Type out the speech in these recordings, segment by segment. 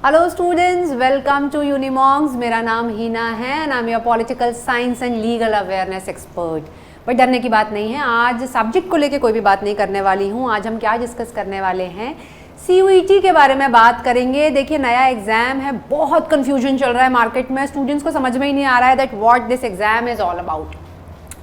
Hello students, welcome to Unimongs. मेरा नाम हीना है and I am your political science and legal awareness expert. But डरने की बात नहीं है, आज सब्जेक्ट को लेके कोई भी बात नहीं करने वाली हूँ। आज हम क्या डिस्कस करने वाले हैं, CUET के बारे में बात करेंगे। देखिए, नया एग्जाम है, बहुत कन्फ्यूजन चल रहा है मार्केट में, स्टूडेंट्स को समझ में ही नहीं आ रहा है that what this exam is all about.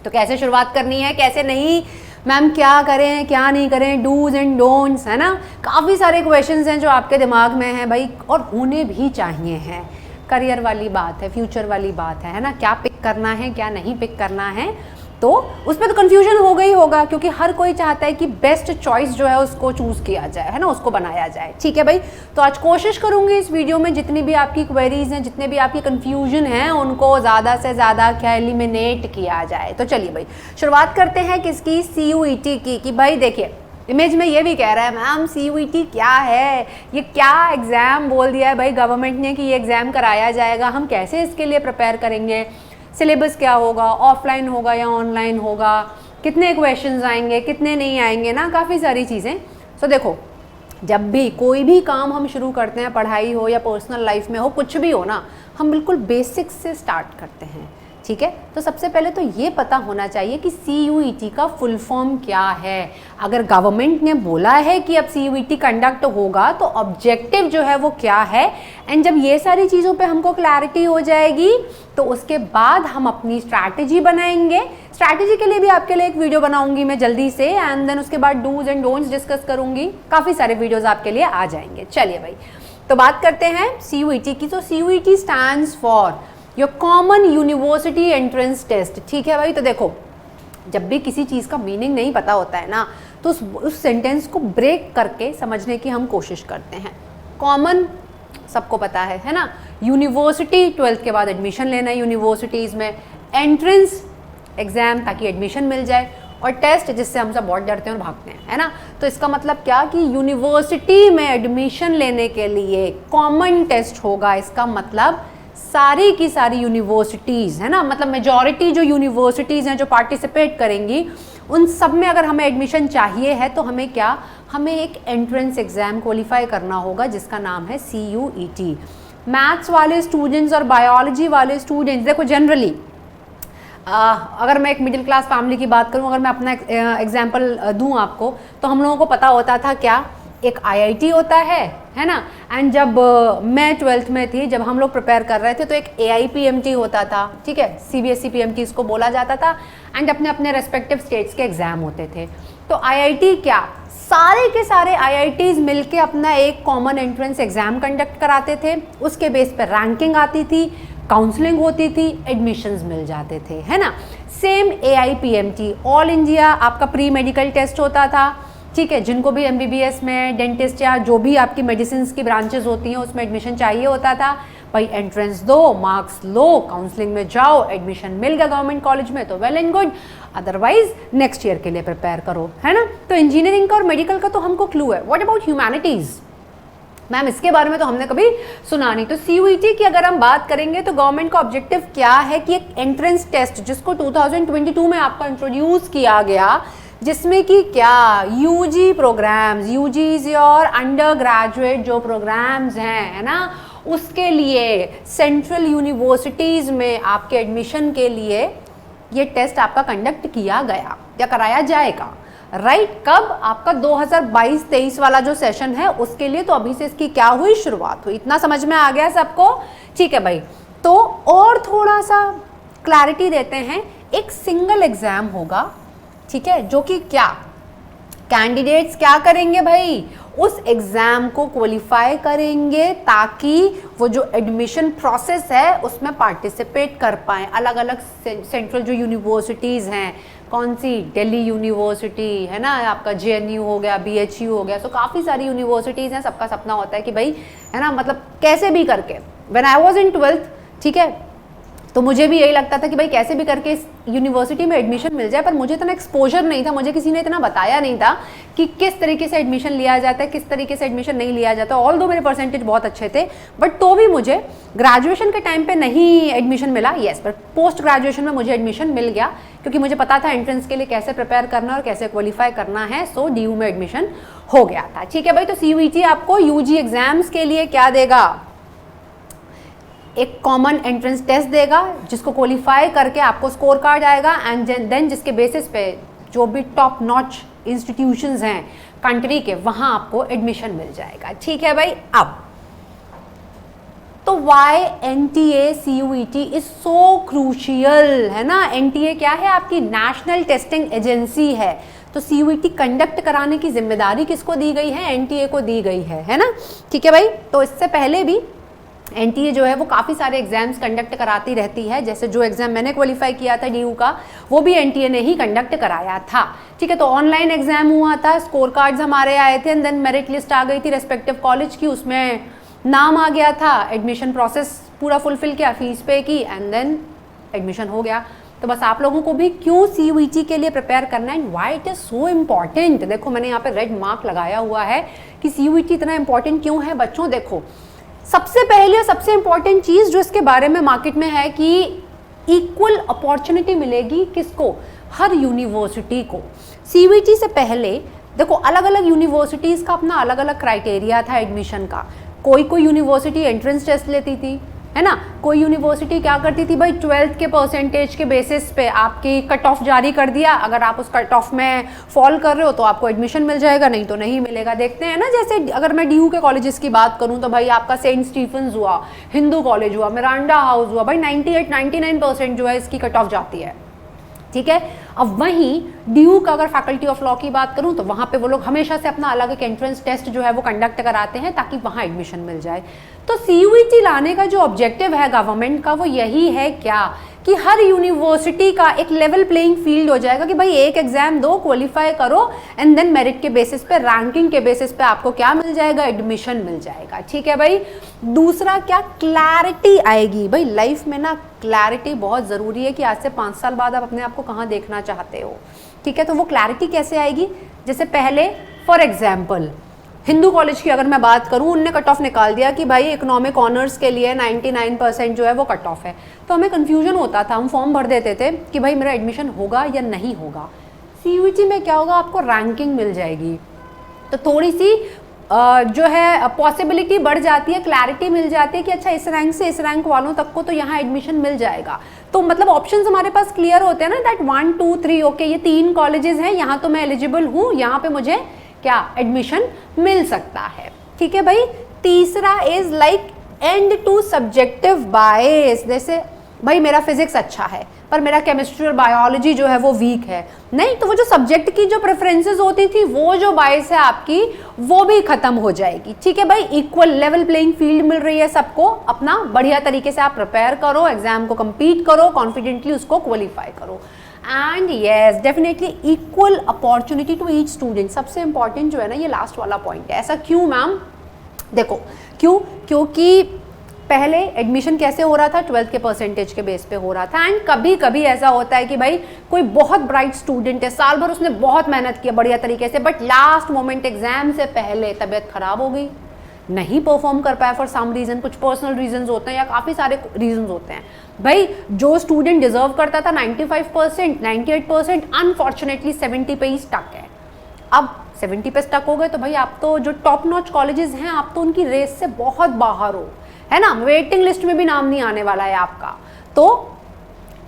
तो कैसे शुरुआत करनी है, कैसे नहीं, मैम क्या करें क्या नहीं करें, डूज एंड डोंट्स, है ना। काफ़ी सारे क्वेश्चंस हैं जो आपके दिमाग में हैं भाई, और होने भी चाहिए हैं। करियर वाली बात है, फ्यूचर वाली बात है ना, क्या पिक करना है क्या नहीं पिक करना है, तो उसमें तो कन्फ्यूजन हो गई होगा, क्योंकि हर कोई चाहता है कि बेस्ट चॉइस जो है उसको चूज़ किया जाए, है ना, उसको बनाया जाए। ठीक है भाई, तो आज कोशिश करूंगी इस वीडियो में जितनी भी आपकी क्वेरीज हैं, जितने भी आपकी कन्फ्यूजन हैं, उनको ज़्यादा से ज़्यादा क्या एलिमिनेट किया जाए। तो चलिए भाई, शुरुआत करते हैं किसकी, CUET की। कि भाई देखिए, इमेज में ये भी कह रहा है मैम CUET क्या है, ये क्या एग्ज़ाम बोल दिया है भाई गवर्नमेंट ने कि ये एग्ज़ाम कराया जाएगा, हम कैसे इसके लिए प्रिपेयर करेंगे, सिलेबस क्या होगा, ऑफलाइन होगा या ऑनलाइन होगा, कितने क्वेश्चंस आएंगे कितने नहीं आएंगे ना, काफ़ी सारी चीज़ें। सो देखो, जब भी कोई भी काम हम शुरू करते हैं, पढ़ाई हो या पर्सनल लाइफ में हो, कुछ भी हो ना, हम बिल्कुल बेसिक्स से स्टार्ट करते हैं। ठीक है, तो सबसे पहले तो ये पता होना चाहिए कि CUET का फुल फॉर्म क्या है। अगर गवर्नमेंट ने बोला है कि अब CUET कंडक्ट होगा, तो ऑब्जेक्टिव जो है वो क्या है, एंड जब ये सारी चीज़ों पे हमको क्लैरिटी हो जाएगी, तो उसके बाद हम अपनी स्ट्रैटेजी बनाएंगे। स्ट्रैटेजी के लिए भी आपके लिए एक वीडियो बनाऊंगी मैं जल्दी से, एंड देन उसके बाद डूज एंड डोंट्स डिस्कस करूंगी। काफ़ी सारे वीडियोज़ आपके लिए आ जाएंगे। चलिए भाई, तो बात करते हैं CUET की। तो CUET stands for your common university entrance test. ठीक है भाई, तो देखो, जब भी किसी चीज़ का मीनिंग नहीं पता होता है ना, तो उस सेंटेंस को ब्रेक करके समझने की हम कोशिश करते हैं। कॉमन सबको पता है ना, यूनिवर्सिटी 12th के बाद एडमिशन लेना है यूनिवर्सिटीज़ में, एंट्रेंस एग्ज़ाम ताकि एडमिशन मिल जाए, और टेस्ट जिससे हम सब बहुत डरते हैं और भागते हैं, है ना। तो इसका मतलब क्या कि यूनिवर्सिटी में एडमिशन लेने के लिए कॉमन टेस्ट होगा। इसका मतलब सारी की सारी यूनिवर्सिटीज़, है ना, मतलब मेजॉरिटी जो यूनिवर्सिटीज़ हैं जो पार्टिसिपेट करेंगी, उन सब में अगर हमें एडमिशन चाहिए है, तो हमें क्या, हमें एक एंट्रेंस एग्ज़ाम क्वालिफाई करना होगा जिसका नाम है CUET। मैथ्स वाले स्टूडेंट्स और बायोलॉजी वाले स्टूडेंट्स, देखो जनरली अगर मैं एक मिडिल क्लास फैमिली की बात करूं, अगर मैं अपना एग्जांपल दूं आपको, तो हम लोगों को पता होता था क्या, एक IIT होता है ना। एंड जब मैं 12th में थी, जब हम लोग प्रिपेयर कर रहे थे, तो एक AIPMT होता था। ठीक है, CBSE PMT इसको बोला जाता था, एंड अपने अपने रेस्पेक्टिव स्टेट्स के एग्जाम होते थे। तो IIT क्या, सारे के सारे IITs मिलके अपना एक कॉमन एंट्रेंस एग्जाम कंडक्ट कराते थे, उसके बेस पर रैंकिंग आती थी, काउंसलिंग होती थी, एडमिशन्स मिल जाते थे, है ना। सेम AIPMT, ऑल इंडिया आपका प्री मेडिकल टेस्ट होता था। ठीक है, जिनको भी MBBS में, डेंटिस्ट या जो भी आपकी मेडिसिन की ब्रांचेस होती हैं उसमें एडमिशन चाहिए होता था भाई, एंट्रेंस दो, मार्क्स लो, काउंसलिंग में जाओ, एडमिशन मिल गया गवर्नमेंट कॉलेज में तो well and good, otherwise next year के लिए प्रिपेयर करो, है ना। तो इंजीनियरिंग का और मेडिकल का तो हमको क्लू है। व्हाट अबाउट ह्यूमैनिटीज़, मैम इसके बारे में तो हमने कभी सुना नहीं। तो CUET की अगर हम बात करेंगे, तो गवर्नमेंट का ऑब्जेक्टिव क्या है कि एक एंट्रेंस टेस्ट जिसको 2022 में आपका इंट्रोड्यूस किया गया, जिसमें कि क्या, UG प्रोग्राम्स, UGs और अंडर ग्रेजुएट जो प्रोग्राम्स हैं, है ना, उसके लिए सेंट्रल यूनिवर्सिटीज़ में आपके एडमिशन के लिए ये टेस्ट आपका कंडक्ट किया गया या कराया जाएगा। राइट, कब, आपका 2022-23 वाला जो सेशन है उसके लिए। तो अभी से इसकी क्या हुई, शुरुआत हुई। इतना समझ में आ गया सबको। ठीक है भाई, तो और थोड़ा सा क्लैरिटी देते हैं। एक सिंगल एग्जाम होगा, ठीक है, जो कि क्या, कैंडिडेट्स क्या करेंगे भाई, उस एग्ज़ाम को क्वालिफाई करेंगे ताकि वो जो एडमिशन प्रोसेस है उसमें पार्टिसिपेट कर पाएँ। अलग अलग सेंट्रल जो यूनिवर्सिटीज़ हैं, कौन सी, दिल्ली यूनिवर्सिटी, है ना, आपका JNU हो गया, BHU हो गया, सो काफ़ी सारी यूनिवर्सिटीज़ हैं। सबका सपना होता है कि भाई, है ना, मतलब कैसे भी करके, when I was in 12th, ठीक है, तो मुझे भी यही लगता था कि भाई कैसे भी करके इस यूनिवर्सिटी में एडमिशन मिल जाए, पर मुझे इतना एक्सपोजर नहीं था, मुझे किसी ने इतना बताया नहीं था कि किस तरीके से एडमिशन लिया जाता है, किस तरीके से एडमिशन नहीं लिया जाता। ऑल दो मेरे परसेंटेज बहुत अच्छे थे, बट तो भी मुझे ग्रेजुएशन के टाइम पे नहीं एडमिशन मिला। येस, पर पोस्ट ग्रेजुएशन में मुझे एडमिशन मिल गया, क्योंकि मुझे पता था एंट्रेंस के लिए कैसे प्रिपेयर करना और कैसे क्वालिफाई करना है। सो DU में एडमिशन हो गया था। ठीक है भाई, तो CUET आपको UG एग्जाम्स के लिए क्या देगा, एक कॉमन एंट्रेंस टेस्ट देगा जिसको क्वालिफाई करके आपको स्कोर कार्ड आएगा एंड देन जिसके बेसिस पे जो भी टॉप नॉच इंस्टीट्यूशंस हैं कंट्री के वहां आपको एडमिशन मिल जाएगा। ठीक है भाई। अब तो why NTA CUET is so crucial, है ना। NTA क्या है? आपकी नेशनल टेस्टिंग एजेंसी है। तो CUET कंडक्ट कराने की जिम्मेदारी किसको दी गई है? NTA को दी गई है ना। ठीक है भाई। तो इससे पहले भी NTA जो है वो काफ़ी सारे एग्जाम्स कंडक्ट कराती रहती है। जैसे जो एग्जाम मैंने क्वालिफाई किया था DU का, वो भी NTA ने ही कंडक्ट कराया था। ठीक है। तो ऑनलाइन एग्जाम हुआ था, स्कोर कार्ड्स हमारे आए थे एंड देन मेरिट लिस्ट आ गई थी रेस्पेक्टिव कॉलेज की, उसमें नाम आ गया था, एडमिशन प्रोसेस पूरा फुलफिल किया, फीस पे की एंड देन एडमिशन हो गया। तो बस आप लोगों को भी क्यों CUET के लिए प्रिपेयर करना है, why it is so important. देखो मैंने यहाँ पे रेड मार्क लगाया हुआ है कि CUET इतना इंपॉर्टेंट क्यों है। बच्चों देखो, सबसे पहले सबसे इंपॉर्टेंट चीज जो इसके बारे में मार्केट में है कि इक्वल अपॉर्चुनिटी मिलेगी किसको? हर यूनिवर्सिटी को। CUET से पहले देखो अलग अलग यूनिवर्सिटीज का अपना अलग अलग क्राइटेरिया था एडमिशन का। कोई यूनिवर्सिटी एंट्रेंस टेस्ट लेती थी, है ना। कोई यूनिवर्सिटी क्या करती थी भाई, 12th के परसेंटेज के बेसिस पे आपकी कट ऑफ जारी कर दिया, अगर आप उस कट ऑफ में फॉल कर रहे हो तो आपको एडमिशन मिल जाएगा, नहीं तो नहीं मिलेगा। देखते हैं ना, जैसे अगर मैं DU के कॉलेजेस की बात करूं तो भाई आपका सेंट स्टीफेंस हुआ, हिंदू कॉलेज हुआ, मिरांडा हाउस हुआ, भाई 98-99% जो है इसकी कट ऑफ जाती है। ठीक है। अब वहीं DU का अगर फैकल्टी ऑफ लॉ की बात करूं तो वहां पे वो लोग हमेशा से अपना अलग एक एंट्रेंस टेस्ट जो है वो कंडक्ट कराते हैं ताकि वहां एडमिशन मिल जाए। तो CUET लाने का जो ऑब्जेक्टिव है गवर्नमेंट का वो यही है क्या, कि हर यूनिवर्सिटी का एक लेवल प्लेइंग फील्ड हो जाएगा कि भाई एक एग्जाम दो, क्वालिफाई करो एंड देन मेरिट के बेसिस पे, रैंकिंग के बेसिस पे आपको क्या मिल जाएगा? एडमिशन मिल जाएगा। ठीक है भाई। दूसरा क्या? क्लैरिटी आएगी। भाई लाइफ में ना क्लैरिटी बहुत ज़रूरी है कि आज से 5 साल बाद आप अपने आप को कहाँ देखना चाहते हो। ठीक है। तो वो क्लैरिटी कैसे आएगी? जैसे पहले फॉर एग्जाम्पल हिंदू कॉलेज की अगर मैं बात करूं, उनने कट ऑफ निकाल दिया कि भाई इकोनॉमिक ऑनर्स के लिए 99% जो है वो कट ऑफ है, तो हमें कन्फ्यूजन होता था, हम फॉर्म भर देते थे कि भाई मेरा एडमिशन होगा या नहीं होगा। CUET में क्या होगा? आपको रैंकिंग मिल जाएगी, तो थोड़ी सी जो है पॉसिबिलिटी बढ़ जाती है, क्लैरिटी मिल जाती है कि अच्छा इस रैंक से इस रैंक वालों तक को तो यहाँ एडमिशन मिल जाएगा। तो मतलब ऑप्शंस हमारे पास क्लियर होते हैं ना, दैट 1 2 3 ओके ये 3 कॉलेजेस हैं, यहाँ तो मैं एलिजिबल हूँ, यहाँ पे मुझे क्या एडमिशन मिल सकता है। ठीक है भाई। तीसरा is like end to subjective bias. जैसे भाई मेरा फिजिक्स अच्छा है पर मेरा केमिस्ट्री और बायोलॉजी जो है वो वीक है, नहीं तो वो जो सब्जेक्ट की जो प्रेफरेंसेस होती थी, वो जो बायस है आपकी वो भी खत्म हो जाएगी। ठीक है भाई। इक्वल लेवल प्लेइंग फील्ड मिल रही है सबको, अपना बढ़िया तरीके से आप प्रिपेयर करो, एग्जाम को कंप्लीट करो, कॉन्फिडेंटली उसको क्वालिफाई करो। And yes definitely equal opportunity to each student. सबसे इंपॉर्टेंट जो है ना ये लास्ट वाला पॉइंट है। ऐसा क्यों मैम? देखो क्यों, क्योंकि पहले एडमिशन कैसे हो रहा था? 12th के परसेंटेज के बेस पे हो रहा था। एंड कभी कभी ऐसा होता है कि भाई कोई बहुत ब्राइट स्टूडेंट है, साल भर उसने बहुत मेहनत किया बढ़िया तरीके से, बट लास्ट मोमेंट एग्जाम से पहले तबीयत खराब हो गई, नहीं परफॉर्म कर पाया फॉर सम रीजन, कुछ पर्सनल रीजंस होते हैं या काफ़ी सारे रीजंस होते हैं। भाई जो स्टूडेंट डिजर्व करता था 95%, 98%, अनफॉर्चुनेटली 70 पे ही स्टक है। अब 70 पे स्टक हो गए तो भाई आप तो जो टॉप नॉच कॉलेजेस हैं आप तो उनकी रेस से बहुत बाहर हो, है ना, वेटिंग लिस्ट में भी नाम नहीं आने वाला है आपका। तो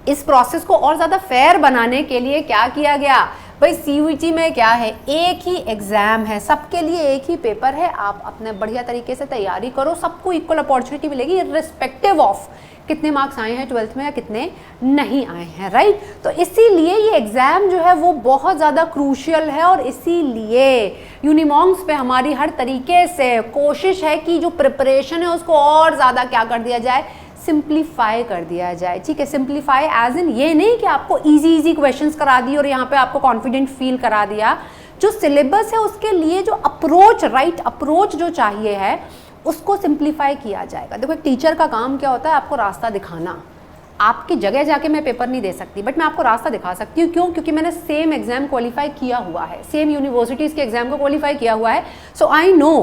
इस प्रोसेस को और ज़्यादा फेयर बनाने के लिए क्या किया गया भाई, CUET में क्या है, एक ही एग्जाम है, सबके लिए एक ही पेपर है, आप अपने बढ़िया तरीके से तैयारी करो, सबको इक्वल अपॉर्चुनिटी मिलेगी इर्रिस्पेक्टिव ऑफ कितने मार्क्स आए हैं 12th में या कितने नहीं आए हैं, राइट। तो इसीलिए ये एग्ज़ाम जो है वो बहुत ज़्यादा क्रूशियल है और इसीलिए यूनिमॉन्ग्स पे हमारी हर तरीके से कोशिश है कि जो प्रिपरेशन है उसको और ज़्यादा क्या कर दिया जाए, सिंप्लीफाई कर दिया जाए। ठीक है, सिंप्लीफाई एज इन ये नहीं कि आपको इजी क्वेश्चंस करा दिए और यहाँ पे आपको कॉन्फिडेंट फील करा दिया। जो सिलेबस है उसके लिए जो अप्रोच, राइट अप्रोच जो चाहिए है उसको सिंप्लीफाई किया जाएगा। देखो एक टीचर का काम क्या होता है, आपको रास्ता दिखाना। आपकी जगह जाके मैं पेपर नहीं दे सकती, बट मैं आपको रास्ता दिखा सकती हूँ। क्यों? क्योंकि मैंने सेम एग्जाम क्वालिफाई किया हुआ है, सेम यूनिवर्सिटीज़ के एग्जाम को क्वालिफाई किया हुआ है। सो आई नो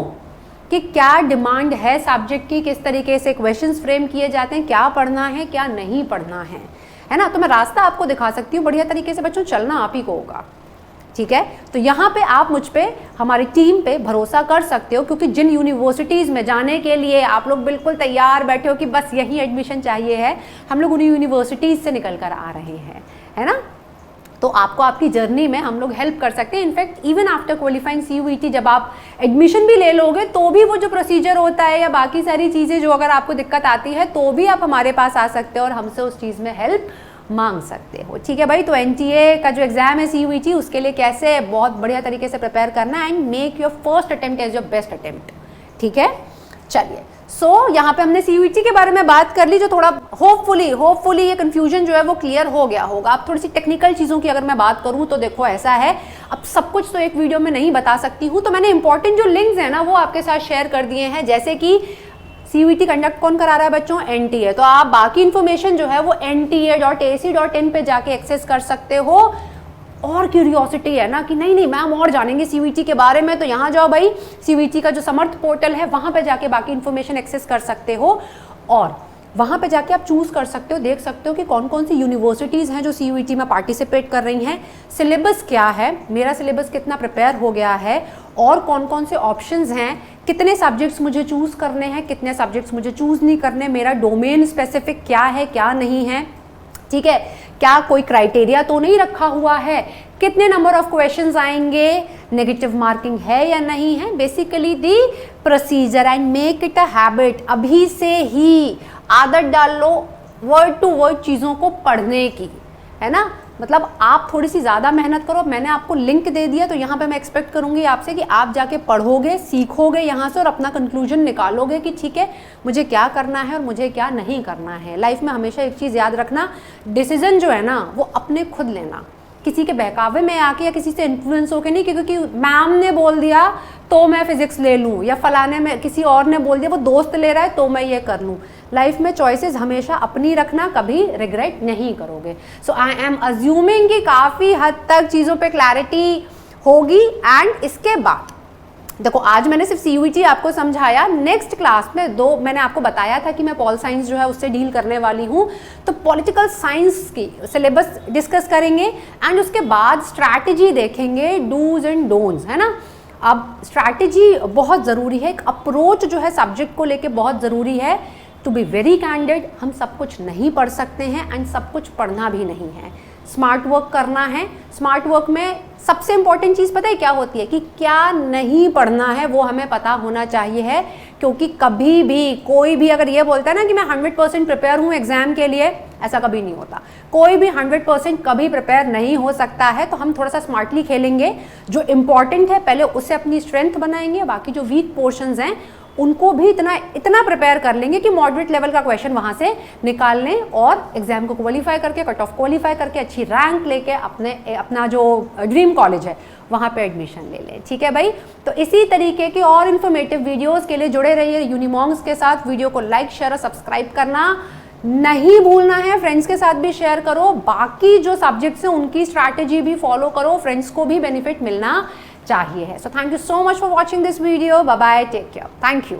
कि क्या डिमांड है सब्जेक्ट की, किस तरीके से क्वेश्चंस फ्रेम किए जाते हैं, क्या पढ़ना है क्या नहीं पढ़ना है ना। तो मैं रास्ता आपको दिखा सकती हूँ, बढ़िया तरीके से बच्चों चलना आप ही को होगा। ठीक है। तो यहाँ पे आप मुझ पे, हमारी टीम पे भरोसा कर सकते हो, क्योंकि जिन यूनिवर्सिटीज़ में जाने के लिए आप लोग बिल्कुल तैयार बैठे हो कि बस यही एडमिशन चाहिए है, हम लोग उन्हीं यूनिवर्सिटीज़ से निकल कर आ रहे हैं, है ना। तो आपको आपकी जर्नी में हम लोग हेल्प कर सकते हैं। In fact even after qualifying CUET जब आप एडमिशन भी ले लोगे तो भी वो जो प्रोसीजर होता है या बाकी सारी चीज़ें जो अगर आपको दिक्कत आती है तो भी आप हमारे पास आ सकते हो और हमसे उस चीज़ में हेल्प मांग सकते हो, ठीक है भाई। तो NTA का जो एग्जाम है CUET, उसके लिए कैसे बहुत बढ़िया तरीके से प्रिपेयर करना है, and make your first attempt as your best attempt, ठीक है। चलिए, यहाँ पे हमने CUET के बारे में बात कर ली, जो थोड़ा होपफुली ये कंफ्यूजन जो है वो क्लियर हो गया होगा। अब थोड़ी सी टेक्निकल चीज़ों की अगर मैं बात करूँ तो देखो ऐसा है, अब सब कुछ तो एक वीडियो में नहीं बता सकती हूँ, तो मैंने इंपॉर्टेंट जो लिंक्स हैं ना वो आपके साथ शेयर कर दिए हैं। जैसे कि CUET कंडक्ट कौन करा रहा है बच्चों? NTA। तो आप बाकी इन्फॉर्मेशन जो है वो nta.ac.in पे जाके एक्सेस कर सकते हो। और क्यूरियोसिटी है ना कि नहीं मैम और जानेंगे CUET के बारे में, तो यहाँ जाओ भाई, CUET का जो समर्थ पोर्टल है वहाँ पे जाके बाकी इन्फॉर्मेशन एक्सेस कर सकते हो, और वहाँ पे जाके आप चूज़ कर सकते हो, देख सकते हो कि कौन कौन सी यूनिवर्सिटीज़ हैं जो CUET में पार्टिसिपेट कर रही हैं, सिलेबस क्या है, मेरा सिलेबस कितना प्रिपेयर हो गया है, और कौन कौन से ऑप्शंस हैं, कितने सब्जेक्ट्स मुझे चूज़ करने हैं, कितने सब्जेक्ट्स मुझे चूज़ नहीं करने, मेरा डोमेन स्पेसिफिक क्या है क्या नहीं है, ठीक है, क्या कोई क्राइटेरिया तो नहीं रखा हुआ है, कितने नंबर ऑफ क्वेश्चंस आएंगे, नेगेटिव मार्किंग है या नहीं है, basically the procedure, and make it a habit. अभी से ही आदत डाल लो वर्ड टू वर्ड चीज़ों को पढ़ने की, है ना। मतलब आप थोड़ी सी ज़्यादा मेहनत करो, मैंने आपको लिंक दे दिया, तो यहाँ पे मैं एक्सपेक्ट करूँगी आपसे कि आप जाके पढ़ोगे, सीखोगे यहाँ से और अपना कंक्लूजन निकालोगे कि ठीक है मुझे क्या करना है और मुझे क्या नहीं करना है। लाइफ में हमेशा एक चीज़ याद रखना, डिसीजन जो है ना वो अपने खुद लेना, किसी के बहकावे में आके या किसी से इन्फ्लुएंस होके नहीं, क्योंकि मैम ने बोल दिया तो मैं फिजिक्स ले लूँ, या फलाने में किसी और ने बोल दिया, वो दोस्त ले रहा है तो मैं ये कर लूँ। लाइफ में चॉइसेस हमेशा अपनी रखना, कभी रिग्रेट नहीं करोगे। सो आई एम अज्यूमिंग कि काफ़ी हद तक चीज़ों पे क्लैरिटी होगी। एंड इसके बाद देखो, आज मैंने सिर्फ CUET आपको समझाया, नेक्स्ट क्लास में मैंने आपको बताया था कि मैं पॉल साइंस जो है उससे डील करने वाली हूँ, तो पॉलिटिकल साइंस की सिलेबस डिस्कस करेंगे, एंड उसके बाद स्ट्रैटेजी देखेंगे, डूज एंड डोंट्स, है ना। अब स्ट्रैटेजी बहुत ज़रूरी है, एक अप्रोच जो है सब्जेक्ट को लेके बहुत ज़रूरी है। टू बी वेरी कैंडिड, हम सब कुछ नहीं पढ़ सकते हैं, एंड सब कुछ पढ़ना भी नहीं है, स्मार्ट वर्क करना है। स्मार्ट वर्क में सबसे इंपॉर्टेंट चीज़ पता है क्या होती है, कि क्या नहीं पढ़ना है वो हमें पता होना चाहिए है, क्योंकि कभी भी कोई भी अगर ये बोलता है ना कि मैं 100% प्रिपेयर हूँ एग्जाम के लिए, ऐसा कभी नहीं होता। कोई भी 100% कभी प्रिपेयर नहीं हो सकता है। तो हम थोड़ा सा स्मार्टली खेलेंगे, जो इम्पॉर्टेंट है पहले उससे अपनी स्ट्रेंथ बनाएंगे, बाकी जो वीक पोर्शंस हैं उनको भी इतना प्रिपेयर कर लेंगे कि मॉडरेट लेवल का क्वेश्चन वहाँ से निकाल लें, और एग्जाम को क्वालिफाई करके, कट ऑफ क्वालिफाई करके, अच्छी रैंक लेके अपना जो ड्रीम कॉलेज है वहाँ पे एडमिशन ले लें, ठीक है भाई। तो इसी तरीके की और इन्फॉर्मेटिव वीडियोस के लिए जुड़े रहिए यूनिमॉन्ग्स के साथ। वीडियो को लाइक, शेयर और सब्सक्राइब करना नहीं भूलना है, फ्रेंड्स के साथ भी शेयर करो, बाकी जो सब्जेक्ट्स हैं उनकी स्ट्रैटेजी भी फॉलो करो, फ्रेंड्स को भी बेनिफिट मिलना चाहिए है। So thank you so much for watching this video, bye bye, take care, thank you.